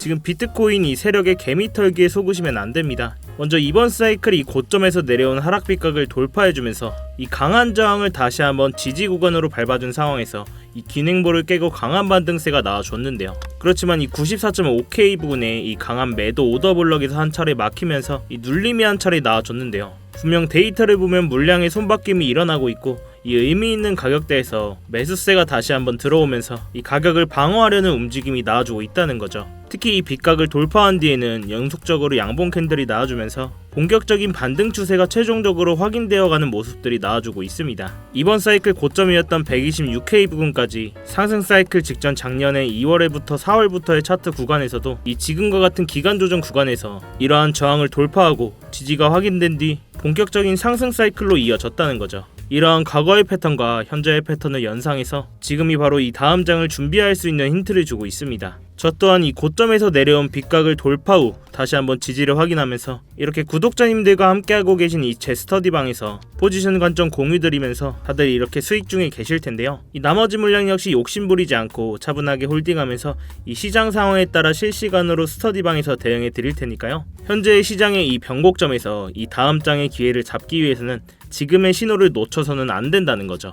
지금 비트코인이 세력의 개미털기에 속으시면 안됩니다. 먼저 이번 사이클이 고점에서 내려온 하락 빗각을 돌파해주면서 이 강한 저항을 다시 한번 지지 구간으로 밟아준 상황에서 이 기능보를 깨고 강한 반등세가 나와줬는데요. 그렇지만 이 94.5K 부근에 이 강한 매도 오더블럭에서 한 차례 막히면서 이 눌림이 한 차례 나와줬는데요. 분명 데이터를 보면 물량의 손바뀜이 일어나고 있고 이 의미 있는 가격대에서 매수세가 다시 한번 들어오면서 이 가격을 방어하려는 움직임이 나와주고 있다는 거죠. 특히 이 빗각을 돌파한 뒤에는 연속적으로 양봉 캔들이 나와주면서 본격적인 반등 추세가 최종적으로 확인되어가는 모습들이 나와주고 있습니다. 이번 사이클 고점이었던 126K 부근까지 상승 사이클 직전 작년에 2월에부터 4월부터의 차트 구간에서도 이 지금과 같은 기간 조정 구간에서 이러한 저항을 돌파하고 지지가 확인된 뒤 본격적인 상승 사이클로 이어졌다는 거죠. 이러한 과거의 패턴과 현재의 패턴을 연상해서 지금이 바로 이 다음 장을 준비할 수 있는 힌트를 주고 있습니다. 저 또한 이 고점에서 내려온 빗각을 돌파 후 다시 한번 지지를 확인하면서 이렇게 구독자님들과 함께하고 계신 이 제 스터디방에서 포지션 관점 공유드리면서 다들 이렇게 수익 중에 계실 텐데요. 이 나머지 물량 역시 욕심부리지 않고 차분하게 홀딩하면서 이 시장 상황에 따라 실시간으로 스터디방에서 대응해 드릴 테니까요. 현재의 시장의 이 변곡점에서 이 다음 장의 기회를 잡기 위해서는 지금의 신호를 놓쳐서는 안 된다는 거죠.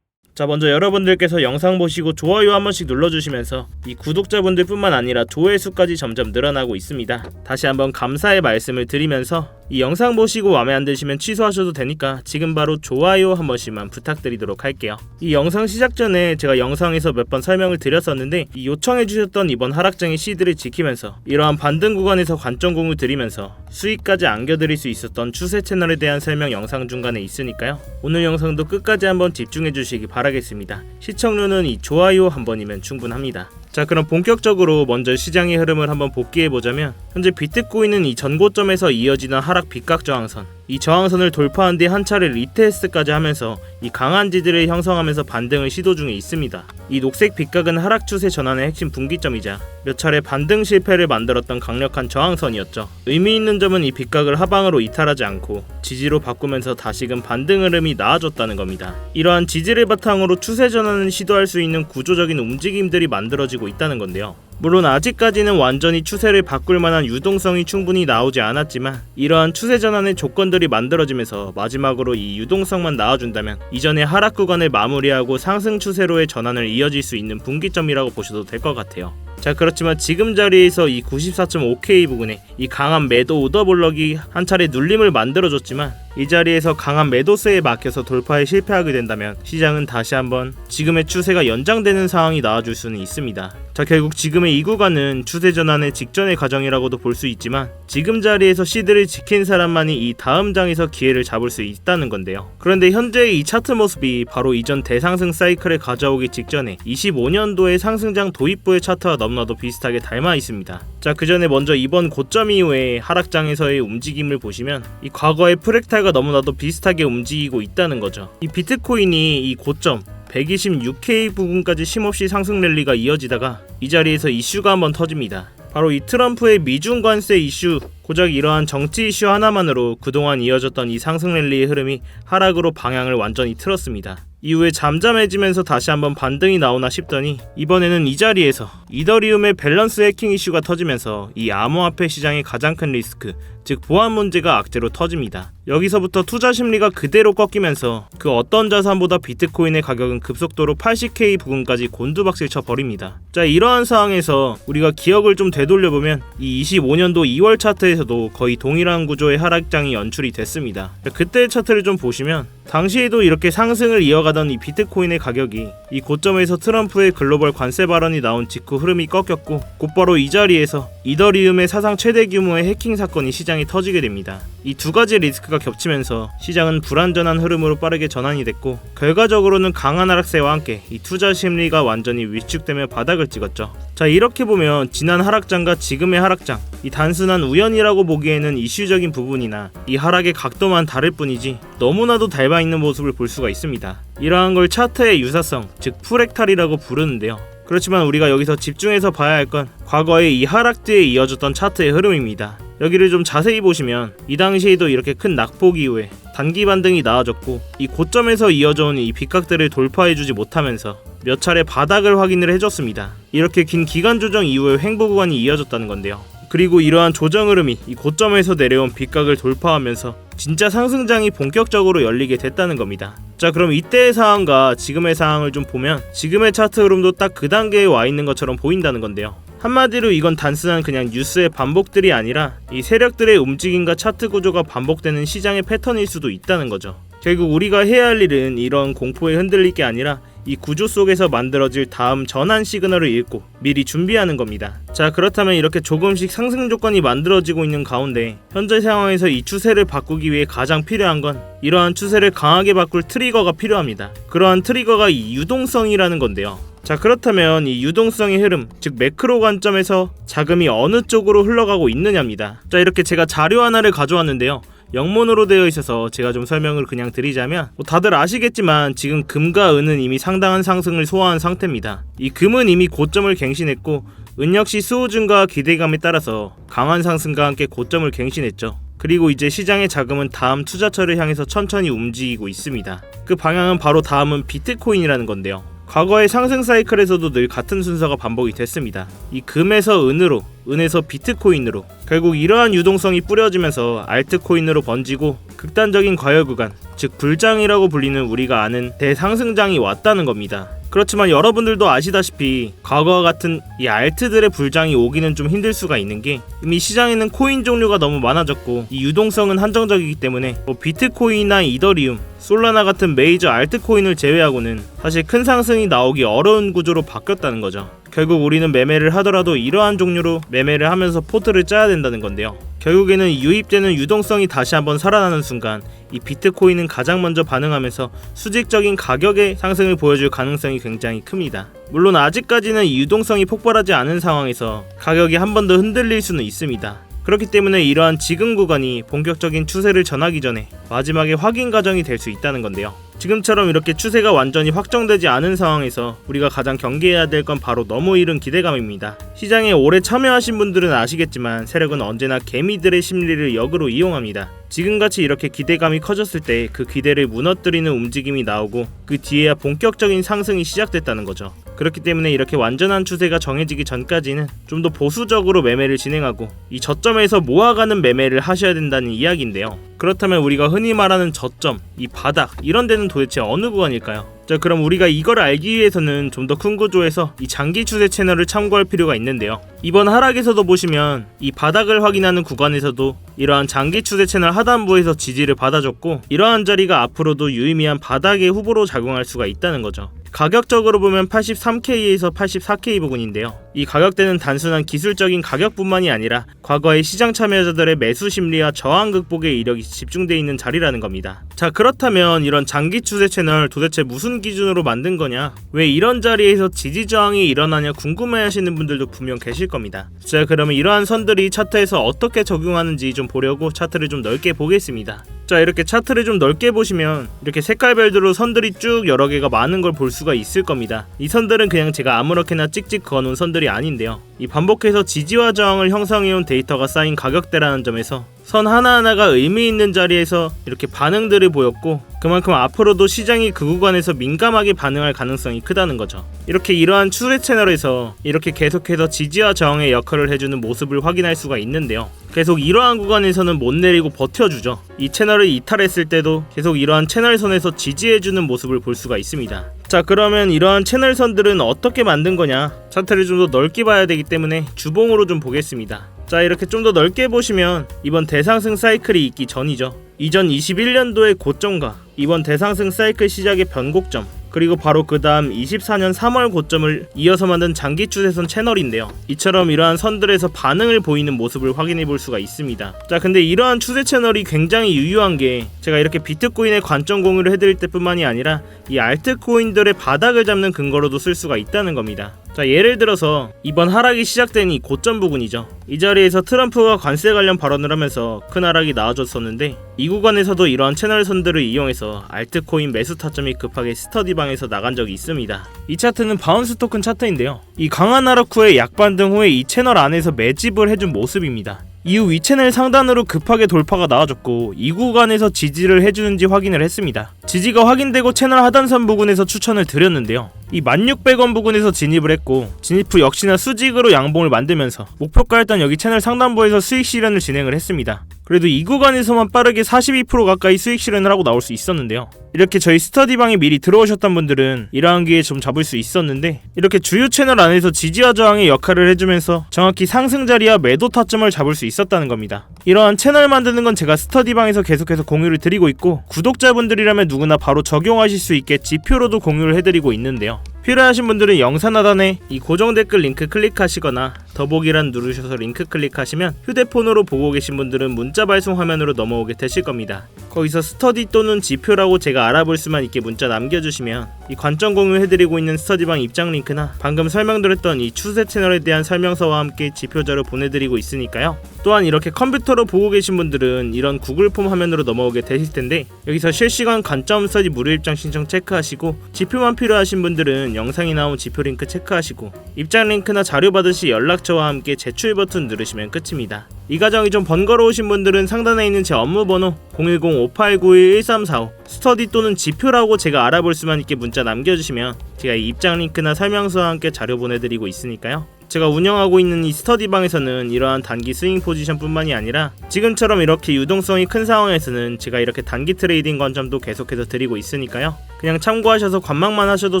자, 먼저 여러분들께서 영상 보시고 좋아요 한 번씩 눌러주시면서 이 구독자분들 뿐만 아니라 조회수까지 점점 늘어나고 있습니다. 다시 한번 감사의 말씀을 드리면서 이 영상 보시고 마음에 안 드시면 취소하셔도 되니까 지금 바로 좋아요 한 번씩만 부탁드리도록 할게요. 이 영상 시작 전에 제가 영상에서 몇 번 설명을 드렸었는데 이 요청해주셨던 이번 하락장의 시드를 지키면서 이러한 반등 구간에서 관점 공유 드리면서 수익까지 안겨드릴 수 있었던 추세 채널에 대한 설명 영상 중간에 있으니까요. 오늘 영상도 끝까지 한번 집중해주시기 바라겠습니다. 시청료는 이 좋아요 한 번이면 충분합니다. 자, 그럼 본격적으로 먼저 시장의 흐름을 한번 복귀해보자면 현재 비트코인은 이 전고점에서 이어지는 하락 빗각 저항선, 이 저항선을 돌파한 뒤 한 차례 리테스트까지 하면서 이 강한 지지를 형성하면서 반등을 시도 중에 있습니다. 이 녹색 빗각은 하락 추세 전환의 핵심 분기점이자 몇 차례 반등 실패를 만들었던 강력한 저항선이었죠. 의미 있는 점은 이 빗각을 하방으로 이탈하지 않고 지지로 바꾸면서 다시금 반등 흐름이 나아졌다는 겁니다. 이러한 지지를 바탕으로 추세 전환을 시도할 수 있는 구조적인 움직임들이 만들어지고 있다는 건데요. 물론 아직까지는 완전히 추세를 바꿀 만한 유동성이 충분히 나오지 않았지만 이러한 추세 전환의 조건들이 만들어지면서 마지막으로 이 유동성만 나와준다면 이전의 하락 구간을 마무리하고 상승 추세로의 전환을 이어질 수 있는 분기점이라고 보셔도 될 것 같아요. 자, 그렇지만 지금 자리에서 이 94.5K 부근에 이 강한 매도 오더블럭이 한 차례 눌림을 만들어줬지만 이 자리에서 강한 매도세에 막혀서 돌파에 실패하게 된다면 시장은 다시 한번 지금의 추세가 연장되는 상황이 나와줄 수는 있습니다. 자, 결국 지금의 이 구간은 추세 전환의 직전의 과정이라고도 볼 수 있지만 지금 자리에서 시드를 지킨 사람만이 이 다음 장에서 기회를 잡을 수 있다는 건데요. 그런데 현재의 이 차트 모습이 바로 이전 대상승 사이클을 가져오기 직전에 25년도의 상승장 도입부의 차트와 너무나도 비슷하게 닮아 있습니다. 자, 그 전에 먼저 이번 고점 이후에 하락장에서의 움직임을 보시면 이 과거의 프랙탈과 너무나도 비슷하게 움직이고 있다는 거죠. 이 비트코인이 이 고점 126K 부근까지 쉼없이 상승 랠리가 이어지다가 이 자리에서 이슈가 한번 터집니다. 바로 이 트럼프의 미중 관세 이슈, 고작 이러한 정치 이슈 하나만으로 그동안 이어졌던 이 상승 랠리의 흐름이 하락으로 방향을 완전히 틀었습니다. 이후에 잠잠해지면서 다시 한번 반등이 나오나 싶더니 이번에는 이 자리에서 이더리움의 밸런스 해킹 이슈가 터지면서 이 암호화폐 시장의 가장 큰 리스크, 즉 보안 문제가 악재로 터집니다. 여기서부터 투자 심리가 그대로 꺾이면서 그 어떤 자산보다 비트코인의 가격은 급속도로 80K 부근까지 곤두박질 쳐버립니다. 자, 이러한 상황에서 우리가 기억을 좀 되돌려보면 이 25년도 2월 차트에서도 거의 동일한 구조의 하락장이 연출이 됐습니다. 그때의 차트를 좀 보시면 당시에도 이렇게 상승을 이어가던 이 비트코인의 가격이 이 고점에서 트럼프의 글로벌 관세 발언이 나온 직후 흐름이 꺾였고 곧바로 이 자리에서 이더리움의 사상 최대 규모의 해킹 사건이 시장에 터지게 됩니다. 이 두 가지 리스크가 겹치면서 시장은 불안전한 흐름으로 빠르게 전환이 됐고 결과적으로는 강한 하락세와 함께 이 투자 심리가 완전히 위축되며 바닥을 찍었죠. 자, 이렇게 보면 지난 하락장과 지금의 하락장, 이 단순한 우연이라고 보기에는 이슈적인 부분이나 이 하락의 각도만 다를 뿐이지 너무나도 닮아있는 모습을 볼 수가 있습니다. 이러한 걸 차트의 유사성, 즉 프랙탈이라고 부르는데요. 그렇지만 우리가 여기서 집중해서 봐야 할 건 과거의 이 하락 뒤에 이어졌던 차트의 흐름입니다. 여기를 좀 자세히 보시면 이 당시에도 이렇게 큰 낙폭 이후에 단기 반등이 나와줬고 이 고점에서 이어져온 이 빗각들을 돌파해주지 못하면서 몇 차례 바닥을 확인을 해줬습니다. 이렇게 긴 기간 조정 이후에 횡보 구간이 이어졌다는 건데요. 그리고 이러한 조정 흐름이 이 고점에서 내려온 빗각을 돌파하면서 진짜 상승장이 본격적으로 열리게 됐다는 겁니다. 자, 그럼 이때의 상황과 지금의 상황을 좀 보면 지금의 차트 흐름도 딱 그 단계에 와 있는 것처럼 보인다는 건데요. 한마디로 이건 단순한 그냥 뉴스의 반복들이 아니라 이 세력들의 움직임과 차트 구조가 반복되는 시장의 패턴일 수도 있다는 거죠. 결국 우리가 해야 할 일은 이런 공포에 흔들릴 게 아니라 이 구조 속에서 만들어질 다음 전환 시그널을 읽고 미리 준비하는 겁니다. 자, 그렇다면 이렇게 조금씩 상승 조건이 만들어지고 있는 가운데 현재 상황에서 이 추세를 바꾸기 위해 가장 필요한 건 이러한 추세를 강하게 바꿀 트리거가 필요합니다. 그러한 트리거가 이 유동성이라는 건데요. 자, 그렇다면 이 유동성의 흐름, 즉 매크로 관점에서 자금이 어느 쪽으로 흘러가고 있느냐입니다. 자, 이렇게 제가 자료 하나를 가져왔는데요. 영문으로 되어 있어서 제가 좀 설명을 그냥 드리자면 다들 아시겠지만 지금 금과 은은 이미 상당한 상승을 소화한 상태입니다. 이 금은 이미 고점을 갱신했고 은 역시 수요 증가와 기대감에 따라서 강한 상승과 함께 고점을 갱신했죠. 그리고 이제 시장의 자금은 다음 투자처를 향해서 천천히 움직이고 있습니다. 그 방향은 바로 다음은 비트코인이라는 건데요. 과거의 상승 사이클에서도 늘 같은 순서가 반복이 됐습니다. 이 금에서 은으로, 은에서 비트코인으로 결국 이러한 유동성이 뿌려지면서 알트코인으로 번지고 극단적인 과열 구간, 즉 불장이라고 불리는 우리가 아는 대상승장이 왔다는 겁니다. 그렇지만 여러분들도 아시다시피 과거와 같은 이 알트들의 불장이 오기는 좀 힘들 수가 있는 게 이미 시장에는 코인 종류가 너무 많아졌고 이 유동성은 한정적이기 때문에 비트코인이나 이더리움, 솔라나 같은 메이저 알트코인을 제외하고는 사실 큰 상승이 나오기 어려운 구조로 바뀌었다는 거죠. 결국 우리는 매매를 하더라도 이러한 종류로 매매를 하면서 포트를 짜야 된다는 건데요. 결국에는 유입되는 유동성이 다시 한번 살아나는 순간 이 비트코인은 가장 먼저 반응하면서 수직적인 가격의 상승을 보여줄 가능성이 굉장히 큽니다. 물론 아직까지는 이 유동성이 폭발하지 않은 상황에서 가격이 한 번 더 흔들릴 수는 있습니다. 그렇기 때문에 이러한 지금 구간이 본격적인 추세를 전하기 전에 마지막에 확인 과정이 될 수 있다는 건데요. 지금처럼 이렇게 추세가 완전히 확정되지 않은 상황에서 우리가 가장 경계해야 될 건 바로 너무 이른 기대감입니다. 시장에 오래 참여하신 분들은 아시겠지만 세력은 언제나 개미들의 심리를 역으로 이용합니다. 지금같이 이렇게 기대감이 커졌을 때 그 기대를 무너뜨리는 움직임이 나오고 그 뒤에야 본격적인 상승이 시작됐다는 거죠. 그렇기 때문에 이렇게 완전한 추세가 정해지기 전까지는 좀 더 보수적으로 매매를 진행하고 이 저점에서 모아가는 매매를 하셔야 된다는 이야기인데요. 그렇다면 우리가 흔히 말하는 저점, 이 바닥, 이런 데는 도대체 어느 구간일까요? 자, 그럼 우리가 이걸 알기 위해서는 좀 더 큰 구조에서 이 장기 추세 채널을 참고할 필요가 있는데요. 이번 하락에서도 보시면 이 바닥을 확인하는 구간에서도 이러한 장기 추세 채널 하단부에서 지지를 받아줬고 이러한 자리가 앞으로도 유의미한 바닥의 후보로 작용할 수가 있다는 거죠. 가격적으로 보면 83K에서 84K 부근인데요. 이 가격대는 단순한 기술적인 가격뿐만이 아니라 과거의 시장 참여자들의 매수 심리와 저항 극복의 이력이 집중되어 있는 자리라는 겁니다. 자, 그렇다면 이런 장기 추세 채널 도대체 무슨 기준으로 만든 거냐? 왜 이런 자리에서 지지 저항이 일어나냐 궁금해하시는 분들도 분명 계실 겁니다. 자, 그러면 이러한 선들이 차트에서 어떻게 적용하는지 좀 보려고 차트를 좀 넓게 보겠습니다. 자, 이렇게 차트를 좀 넓게 보시면 이렇게 색깔별대로 선들이 쭉 여러 개가 많은 걸 볼 수가 있을 겁니다. 이 선들은 그냥 제가 아무렇게나 찍찍 그어놓은 선들이 아닌데요. 이 반복해서 지지와 저항을 형성해온 데이터가 쌓인 가격대라는 점에서 선 하나하나가 의미 있는 자리에서 이렇게 반응들을 보였고 그만큼 앞으로도 시장이 그 구간에서 민감하게 반응할 가능성이 크다는 거죠. 이렇게 이러한 추세 채널에서 이렇게 계속해서 지지와 저항의 역할을 해주는 모습을 확인할 수가 있는데요. 계속 이러한 구간에서는 못 내리고 버텨주죠. 이 채널을 이탈했을 때도 계속 이러한 채널선에서 지지해주는 모습을 볼 수가 있습니다. 자, 그러면 이러한 채널선들은 어떻게 만든 거냐? 차트를 좀 더 넓게 봐야 되기 때문에 주봉으로 좀 보겠습니다. 자, 이렇게 좀 더 넓게 보시면 이번 대상승 사이클이 있기 전이죠. 이전 21년도의 고점과 이번 대상승 사이클 시작의 변곡점, 그리고 바로 그 다음 24년 3월 고점을 이어서 만든 장기 추세선 채널인데요. 이처럼 이러한 선들에서 반응을 보이는 모습을 확인해 볼 수가 있습니다. 자, 근데 이러한 추세 채널이 굉장히 유효한 게 제가 이렇게 비트코인의 관점 공유를 해드릴 때뿐만이 아니라 이 알트코인들의 바닥을 잡는 근거로도 쓸 수가 있다는 겁니다. 자, 예를 들어서 이번 하락이 시작된 이 고점 부근이죠. 이 자리에서 트럼프가 관세 관련 발언을 하면서 큰 하락이 나와줬었는데 이 구간에서도 이러한 채널선들을 이용해서 알트코인 매수 타점이 급하게 스터디방에서 나간 적이 있습니다. 이 차트는 바운스 토큰 차트인데요. 이 강한 하락 후에 약반등 후에 이 채널 안에서 매집을 해준 모습입니다. 이후 위 채널 상단으로 급하게 돌파가 나와줬고 이 구간에서 지지를 해주는지 확인을 했습니다. 지지가 확인되고 채널 하단선 부근에서 추천을 드렸는데요. 이 1600원 부근에서 진입을 했고 진입 후 역시나 수직으로 양봉을 만들면서 목표가였던 여기 채널 상단부에서 수익 실현을 진행을 했습니다. 그래도 이 구간에서만 빠르게 42% 가까이 수익 실현을 하고 나올 수 있었는데요. 이렇게 저희 스터디방에 미리 들어오셨던 분들은 이러한 기회에 좀 잡을 수 있었는데 이렇게 주요 채널 안에서 지지와 저항의 역할을 해주면서 정확히 상승 자리와 매도 타점을 잡을 수 있었다는 겁니다. 이러한 채널 만드는 건 제가 스터디방에서 계속해서 공유를 드리고 있고 구독자분들이라면 누구나 바로 적용하실 수 있게 지표로도 공유를 해드리고 있는데요. 필요하신 분들은 영상 하단에 이 고정 댓글 링크 클릭하시거나 더보기란 누르셔서 링크 클릭하시면 휴대폰으로 보고 계신 분들은 문자 발송 화면으로 넘어오게 되실 겁니다. 거기서 스터디 또는 지표라고 제가 알아볼 수만 있게 문자 남겨주시면 이 관점 공유해드리고 있는 스터디방 입장 링크나 방금 설명드렸던 이 추세 채널에 대한 설명서와 함께 지표자료 보내드리고 있으니까요. 또한 이렇게 컴퓨터로 보고 계신 분들은 이런 구글 폼 화면으로 넘어오게 되실 텐데 여기서 실시간 관점 스터디 무료 입장 신청 체크하시고 지표만 필요하신 분들은 영상이 나온 지표 링크 체크하시고 입장 링크나 자료 받으시 연락처와 함께 제출 버튼 누르시면 끝입니다. 이 과정이 좀 번거로우신 분들은 상단에 있는 제 업무번호 010-5891-1345 스터디 또는 지표라고 제가 알아볼 수만 있게 문자 남겨주시면 제가 이 입장 링크나 설명서와 함께 자료 보내드리고 있으니까요. 제가 운영하고 있는 이 스터디방에서는 이러한 단기 스윙 포지션 뿐만이 아니라 지금처럼 이렇게 유동성이 큰 상황에서는 제가 이렇게 단기 트레이딩 관점도 계속해서 드리고 있으니까요. 그냥 참고하셔서 관망만 하셔도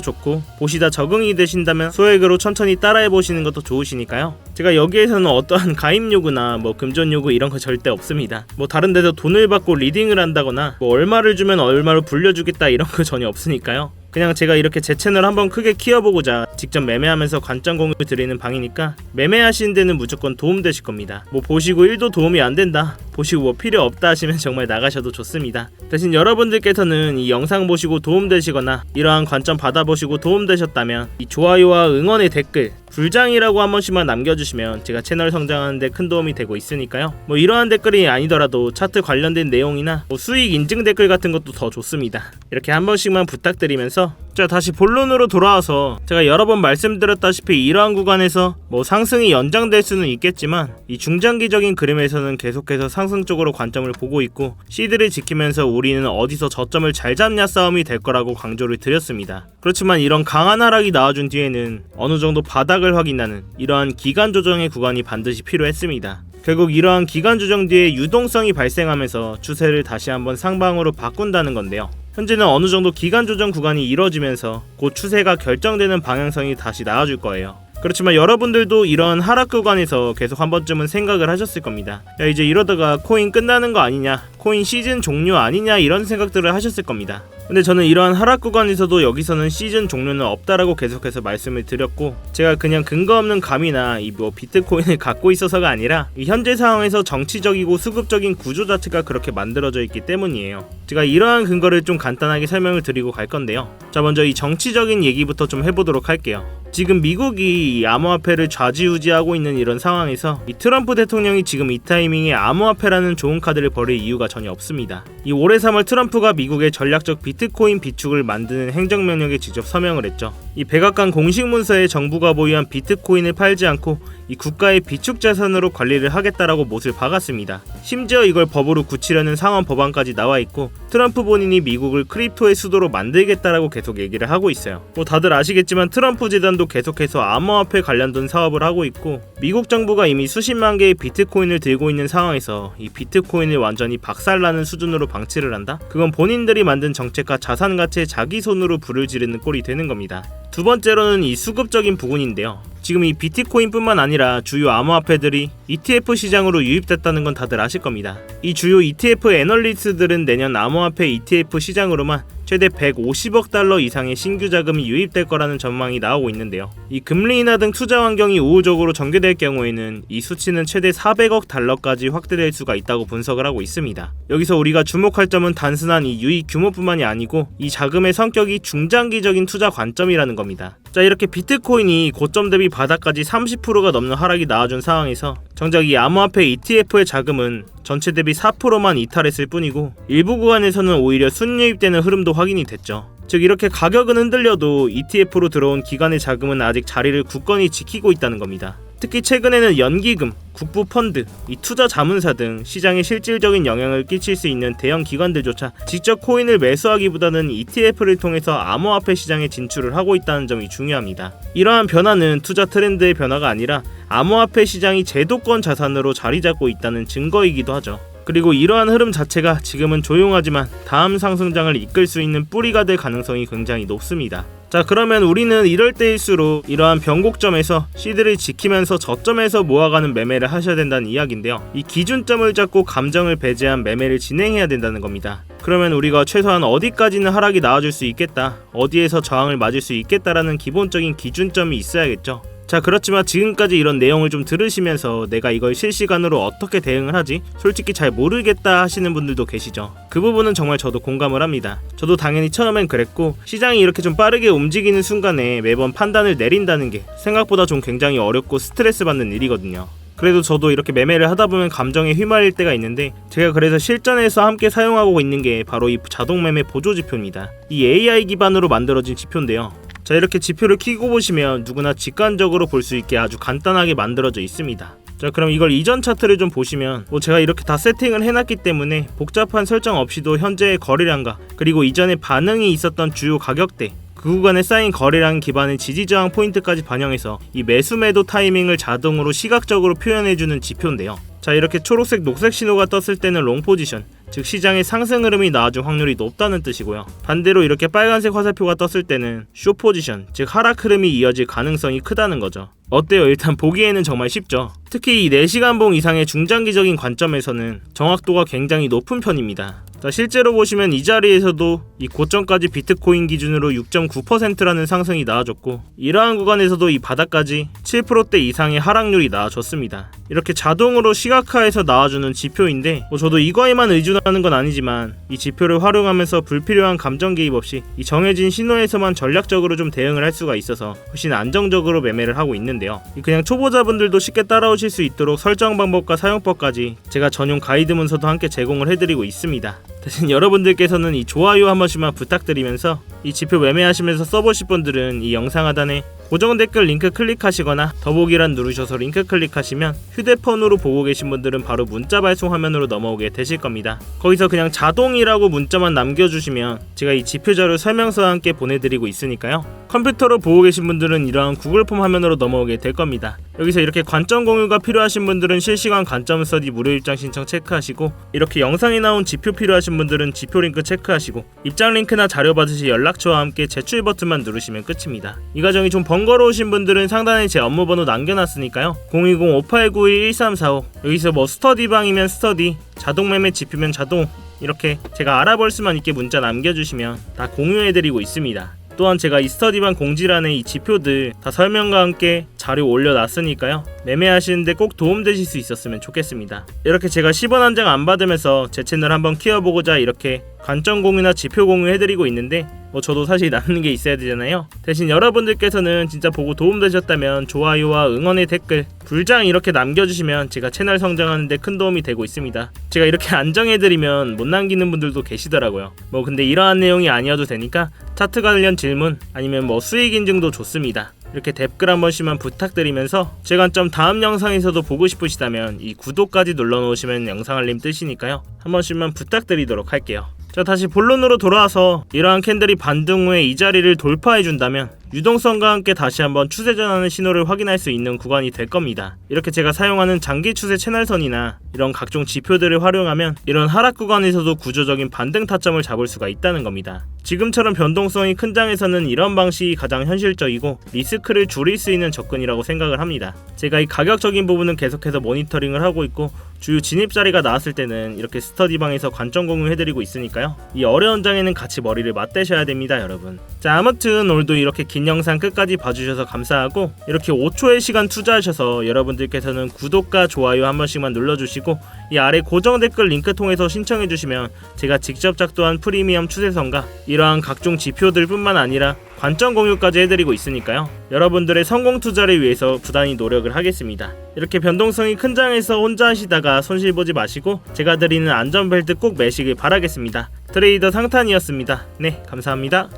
좋고 보시다 적응이 되신다면 소액으로 천천히 따라해보시는 것도 좋으시니까요. 제가 여기에서는 어떠한 가입 요구나 금전 요구 이런 거 절대 없습니다. 다른 데서 돈을 받고 리딩을 한다거나 얼마를 주면 얼마로 불려주겠다 이런 거 전혀 없으니까요. 그냥 제가 이렇게 제 채널 한번 크게 키워보고자 직접 매매하면서 관점 공유 드리는 방이니까 매매하시는 데는 무조건 도움되실 겁니다. 보시고 1도 도움이 안 된다, 보시고 필요 없다 하시면 정말 나가셔도 좋습니다. 대신 여러분들께서는 이 영상 보시고 도움되시거나 이러한 관점 받아보시고 도움되셨다면 이 좋아요와 응원의 댓글 불장이라고 한 번씩만 남겨주시면 제가 채널 성장하는데 큰 도움이 되고 있으니까요. 이러한 댓글이 아니더라도 차트 관련된 내용이나 수익 인증 댓글 같은 것도 더 좋습니다. 이렇게 한 번씩만 부탁드리면서 자, 다시 본론으로 돌아와서 제가 여러 번 말씀드렸다시피 이러한 구간에서 상승이 연장될 수는 있겠지만 이 중장기적인 그림에서는 계속해서 상승 쪽으로 관점을 보고 있고 시드를 지키면서 우리는 어디서 저점을 잘 잡냐 싸움이 될 거라고 강조를 드렸습니다. 그렇지만 이런 강한 하락이 나와준 뒤에는 어느 정도 바닥을 확인하는 이러한 기간 조정의 구간이 반드시 필요했습니다. 결국 이러한 기간 조정 뒤에 유동성이 발생하면서 추세를 다시 한번 상방으로 바꾼다는 건데요. 현재는 어느 정도 기간 조정 구간이 이뤄지면서 곧 추세가 결정되는 방향성이 다시 나와줄 거예요. 그렇지만 여러분들도 이런 하락 구간에서 계속 한 번쯤은 생각을 하셨을 겁니다. 야, 이제 이러다가 코인 끝나는 거 아니냐, 코인 시즌 종료 아니냐 이런 생각들을 하셨을 겁니다. 근데 저는 이러한 하락 구간에서도 여기서는 시즌 종료는 없다라고 계속해서 말씀을 드렸고 제가 그냥 근거 없는 감이나 이 비트코인을 갖고 있어서가 아니라 이 현재 상황에서 정치적이고 수급적인 구조 자체가 그렇게 만들어져 있기 때문이에요. 제가 이러한 근거를 좀 간단하게 설명을 드리고 갈 건데요. 자, 먼저 이 정치적인 얘기부터 좀 해보도록 할게요. 지금 미국이 이 암호화폐를 좌지우지하고 있는 이런 상황에서 이 트럼프 대통령이 지금 이 타이밍에 암호화폐라는 좋은 카드를 버릴 이유가 전혀 없습니다. 이 올해 3월 트럼프가 미국의 전략적 비트코인 비축을 만드는 행정명령에 직접 서명을 했죠. 이 백악관 공식 문서에 정부가 보유한 비트코인을 팔지 않고 이 국가의 비축 자산으로 관리를 하겠다라고 못을 박았습니다. 심지어 이걸 법으로 굳히려는 상원 법안까지 나와 있고 트럼프 본인이 미국을 크립토의 수도로 만들겠다라고 계속 얘기를 하고 있어요. 다들 아시겠지만 트럼프 재단도 계속해서 암호화폐 관련된 사업을 하고 있고 미국 정부가 이미 수십만 개의 비트코인을 들고 있는 상황에서 이 비트코인을 완전히 박살나는 수준으로 방치를 한다? 그건 본인들이 만든 정책과 자산 가치에 자기 손으로 불을 지르는 꼴이 되는 겁니다. 두 번째로는 이 수급적인 부분인데요. 지금 이 비트코인뿐만 아니라 주요 암호화폐들이 ETF 시장으로 유입됐다는 건 다들 아실 겁니다. 이 주요 ETF 애널리스트들은 내년 암호화폐 ETF 시장으로만 최대 150억 달러 이상의 신규 자금이 유입될 거라는 전망이 나오고 있는데요. 이 금리 인하 등 투자 환경이 우호적으로 전개될 경우에는 이 수치는 최대 400억 달러까지 확대될 수가 있다고 분석을 하고 있습니다. 여기서 우리가 주목할 점은 단순한 이 유입 규모뿐만이 아니고 이 자금의 성격이 중장기적인 투자 관점이라는 겁니다. 자, 이렇게 비트코인이 고점 대비 바닥까지 30%가 넘는 하락이 나와준 상황에서 정작 이 암호화폐 ETF의 자금은 전체 대비 4%만 이탈했을 뿐이고 일부 구간에서는 오히려 순유입되는 흐름도 확인이 됐죠. 즉 이렇게 가격은 흔들려도 ETF로 들어온 기관의 자금은 아직 자리를 굳건히 지키고 있다는 겁니다. 특히 최근에는 연기금, 국부펀드, 이 투자 자문사 등 시장에 실질적인 영향을 끼칠 수 있는 대형 기관들조차 직접 코인을 매수하기보다는 ETF를 통해서 암호화폐 시장에 진출을 하고 있다는 점이 중요합니다. 이러한 변화는 투자 트렌드의 변화가 아니라 암호화폐 시장이 제도권 자산으로 자리 잡고 있다는 증거이기도 하죠. 그리고 이러한 흐름 자체가 지금은 조용하지만 다음 상승장을 이끌 수 있는 뿌리가 될 가능성이 굉장히 높습니다. 자, 그러면 우리는 이럴 때일수록 이러한 변곡점에서 시드를 지키면서 저점에서 모아가는 매매를 하셔야 된다는 이야기인데요. 이 기준점을 잡고 감정을 배제한 매매를 진행해야 된다는 겁니다. 그러면 우리가 최소한 어디까지는 하락이 나와줄 수 있겠다, 어디에서 저항을 맞을 수 있겠다라는 기본적인 기준점이 있어야겠죠. 자, 그렇지만 지금까지 이런 내용을 좀 들으시면서 내가 이걸 실시간으로 어떻게 대응을 하지? 솔직히 잘 모르겠다 하시는 분들도 계시죠. 그 부분은 정말 저도 공감을 합니다. 저도 당연히 처음엔 그랬고, 시장이 이렇게 좀 빠르게 움직이는 순간에 매번 판단을 내린다는 게 생각보다 좀 굉장히 어렵고 스트레스 받는 일이거든요. 그래도 저도 이렇게 매매를 하다 보면 감정에 휘말릴 때가 있는데, 제가 그래서 실전에서 함께 사용하고 있는 게 바로 이 자동 매매 보조 지표입니다. 이 AI 기반으로 만들어진 지표인데요. 자, 이렇게 지표를 켜고 보시면 누구나 직관적으로 볼 수 있게 아주 간단하게 만들어져 있습니다. 자, 그럼 이걸 이전 차트를 좀 보시면 제가 이렇게 다 세팅을 해놨기 때문에 복잡한 설정 없이도 현재의 거래량과 그리고 이전에 반응이 있었던 주요 가격대, 그 구간에 쌓인 거래량 기반의 지지저항 포인트까지 반영해서 이 매수 매도 타이밍을 자동으로 시각적으로 표현해주는 지표인데요. 자, 이렇게 초록색 녹색 신호가 떴을 때는 롱 포지션, 즉 시장의 상승 흐름이 나와줄 확률이 높다는 뜻이고요. 반대로 이렇게 빨간색 화살표가 떴을 때는 숏 포지션, 즉 하락 흐름이 이어질 가능성이 크다는 거죠. 어때요? 일단 보기에는 정말 쉽죠. 특히 이 4시간 봉 이상의 중장기적인 관점에서는 정확도가 굉장히 높은 편입니다. 자, 실제로 보시면 이 자리에서도 이 고점까지 비트코인 기준으로 6.9%라는 상승이 나와줬고, 이러한 구간에서도 이 바닥까지 7%대 이상의 하락률이 나와줬습니다. 이렇게 자동으로 시각화해서 나와주는 지표인데, 저도 이거에만 의존하는 건 아니지만 이 지표를 활용하면서 불필요한 감정 개입 없이 이 정해진 신호에서만 전략적으로 좀 대응을 할 수가 있어서 훨씬 안정적으로 매매를 하고 있는데요. 그냥 초보자분들도 쉽게 따라오실 수 있도록 설정 방법과 사용법까지 제가 전용 가이드 문서도 함께 제공을 해드리고 있습니다. 대신 여러분들께서는 이 좋아요 한 번씩만 부탁드리면서, 이 지표 매매하시면서 써보실 분들은 이 영상 하단에 고정 댓글 링크 클릭하시거나 더보기란 누르셔서 링크 클릭하시면 휴대폰으로 보고 계신 분들은 바로 문자 발송 화면으로 넘어오게 되실 겁니다. 거기서 그냥 자동이라고 문자만 남겨주시면 제가 이 지표 자료 설명서와 함께 보내드리고 있으니까요. 컴퓨터로 보고 계신 분들은 이러한 구글 폼 화면으로 넘어오게 될 겁니다. 여기서 이렇게 관점 공유가 필요하신 분들은 실시간 관점 스터디 무료 입장 신청 체크하시고, 이렇게 영상이 나온 지표 필요하신 분들은 지표 링크 체크하시고, 입장 링크나 자료 받으실 연락처와 함께 제출 버튼만 누르시면 끝입니다. 이 과정이 좀 번거로우신 분들은 상단에 제 업무번호 남겨놨으니까요. 020-5891-1345, 여기서 스터디방이면 스터디, 자동매매 지표면 자동, 이렇게 제가 알아볼 수만 있게 문자 남겨주시면 다 공유해드리고 있습니다. 또한 제가 이 스터디방 공지란에 이 지표들 다 설명과 함께 자료 올려놨으니까요. 매매하시는데 꼭 도움되실 수 있었으면 좋겠습니다. 이렇게 제가 10원 한 장 안 받으면서 제 채널 한번 키워보고자 이렇게 관점 공유나 지표 공유 해드리고 있는데, 저도 사실 남는 게 있어야 되잖아요. 대신 여러분들께서는 진짜 보고 도움되셨다면 좋아요와 응원의 댓글, 불장 이렇게 남겨주시면 제가 채널 성장하는 데 큰 도움이 되고 있습니다. 제가 이렇게 안정해드리면 못 남기는 분들도 계시더라고요. 근데 이러한 내용이 아니어도 되니까 차트 관련 질문 아니면 수익 인증도 좋습니다. 이렇게 댓글 한 번씩만 부탁드리면서 제 관점 다음 영상에서도 보고 싶으시다면 이 구독까지 눌러놓으시면 영상 알림 뜨시니까요. 한 번씩만 부탁드리도록 할게요. 자, 다시 본론으로 돌아와서 이러한 캔들이 반등 후에 이 자리를 돌파해준다면 유동성과 함께 다시 한번 추세 전환의 신호를 확인할 수 있는 구간이 될 겁니다. 이렇게 제가 사용하는 장기 추세 채널선이나 이런 각종 지표들을 활용하면 이런 하락 구간에서도 구조적인 반등 타점을 잡을 수가 있다는 겁니다. 지금처럼 변동성이 큰 장에서는 이런 방식이 가장 현실적이고 리스크를 줄일 수 있는 접근이라고 생각을 합니다. 제가 이 가격적인 부분은 계속해서 모니터링을 하고 있고, 주요 진입 자리가 나왔을 때는 이렇게 스터디방에서 관점 공유해드리고 있으니까요. 이 어려운 장에는 같이 머리를 맞대셔야 됩니다, 여러분. 자, 아무튼 오늘도 이렇게 긴 영상 끝까지 봐주셔서 감사하고, 이렇게 5초의 시간 투자하셔서 여러분들께서는 구독과 좋아요 한 번씩만 눌러주시고, 이 아래 고정 댓글 링크 통해서 신청해주시면 제가 직접 작도한 프리미엄 추세선과 이러한 각종 지표들 뿐만 아니라 관점 공유까지 해드리고 있으니까요. 여러분들의 성공 투자를 위해서 부단히 노력을 하겠습니다. 이렇게 변동성이 큰 장에서 혼자 하시다가 손실 보지 마시고 제가 드리는 안전벨트 꼭 매시길 바라겠습니다. 트레이더 상탄이었습니다. 네, 감사합니다.